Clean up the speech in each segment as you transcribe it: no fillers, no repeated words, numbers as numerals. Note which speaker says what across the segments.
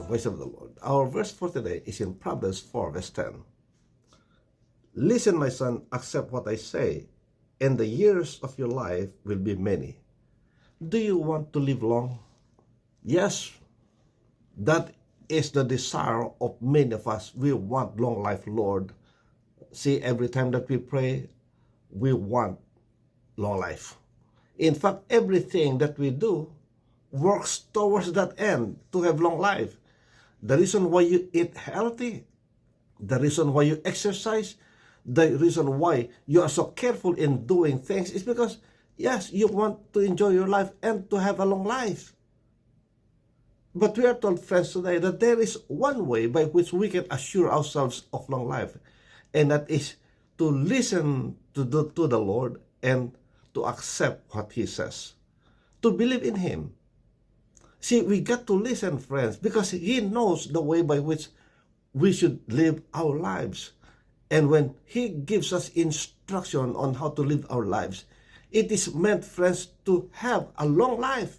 Speaker 1: voice of the Lord. Our verse for today is in Proverbs 4 verse 10. Listen, my son, accept what I say, and the years of your life will be many. Do you want to live long? Yes, that is the desire of many of us. We want long life, Lord. See, every time that we pray, we want long life. In fact, everything that we do works towards that end, to have long life. The reason why you eat healthy, the reason why you exercise, the reason why you are so careful in doing things is because, yes, you want to enjoy your life and to have a long life. But we are told, friends, today that there is one way by which we can assure ourselves of long life, and that is to listen to the Lord and to accept what He says, to believe in Him. See, we got to listen, friends, because He knows the way by which we should live our lives. And when He gives us instruction on how to live our lives, it is meant, friends, to have a long life.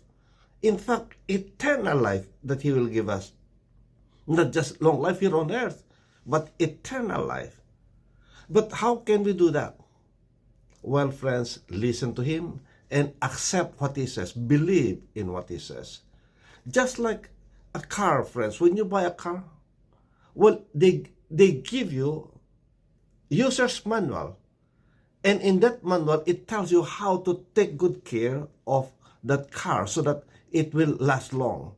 Speaker 1: In fact, eternal life that He will give us. Not just long life here on earth, but eternal life. But how can we do that? Well, friends, listen to Him and accept what He says. Believe in what He says. Just like a car, friends. When you buy a car, well, they give you user's manual. And in that manual, it tells you how to take good care of that car so that it will last long,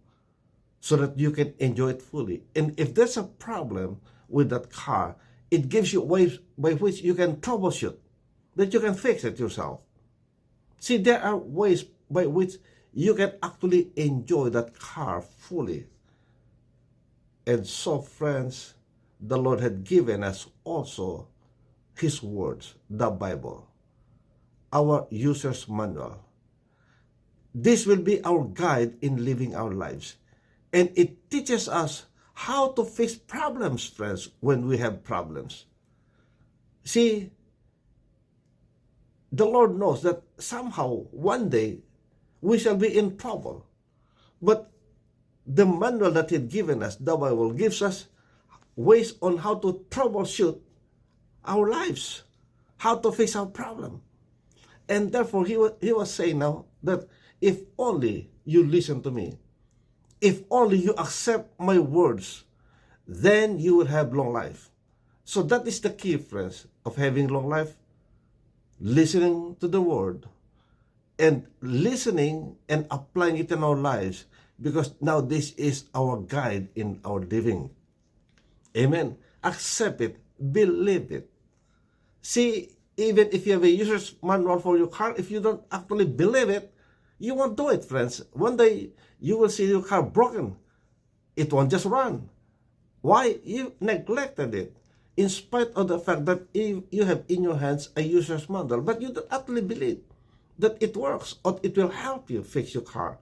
Speaker 1: so that you can enjoy it fully. And if there's a problem with that car, it gives you ways by which you can troubleshoot, that you can fix it yourself. See, there are ways by which you can actually enjoy that car fully. And so, friends, the Lord had given us also His words, the Bible, our user's manual. This will be our guide in living our lives. And it teaches us how to face problems, friends, when we have problems. See, the Lord knows that somehow, one day, we shall be in trouble. But the manual that He had given us, the Bible, gives us ways on how to troubleshoot our lives, how to face our problem. And therefore, he was saying now that if only you listen to me, if only you accept my words, then you will have long life. So that is the key, friends, of having long life. Listening to the word and listening and applying it in our lives, because now this is our guide in our living. Amen. Accept it. Believe it. See, even if you have a user's manual for your car, if you don't actually believe it, you won't do it, friends. One day, you will see your car broken. It won't just run. Why? You neglected it. In spite of the fact that you have in your hands a user's manual, but you don't actually believe that it works or it will help you fix your car.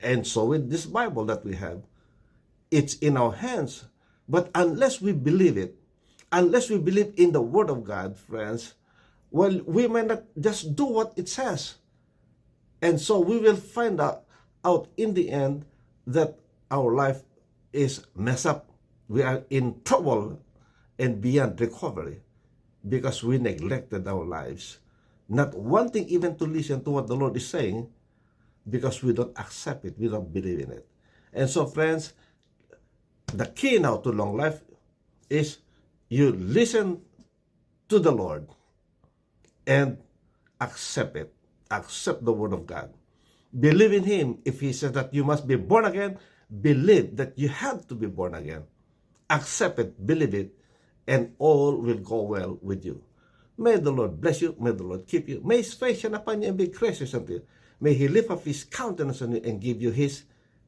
Speaker 1: And so with this Bible that we have, it's in our hands. But unless we believe it, unless we believe in the Word of God, friends, well, we may not just do what it says. And so we will find out in the end that our life is messed up. We are in trouble and beyond recovery because we neglected our lives, not wanting even to listen to what the Lord is saying because we don't accept it, we don't believe in it. And so, friends, the key now to long life is you listen to the Lord and accept it. Accept the Word of God. Believe in Him. If He says that you must be born again, believe that you have to be born again. Accept it, believe it, and all will go well with you. May the Lord bless you. May the Lord keep you. May His face shine upon you and be gracious unto you. May He lift up His countenance on you and give you His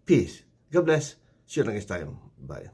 Speaker 1: peace. God bless. See you next time. Bye.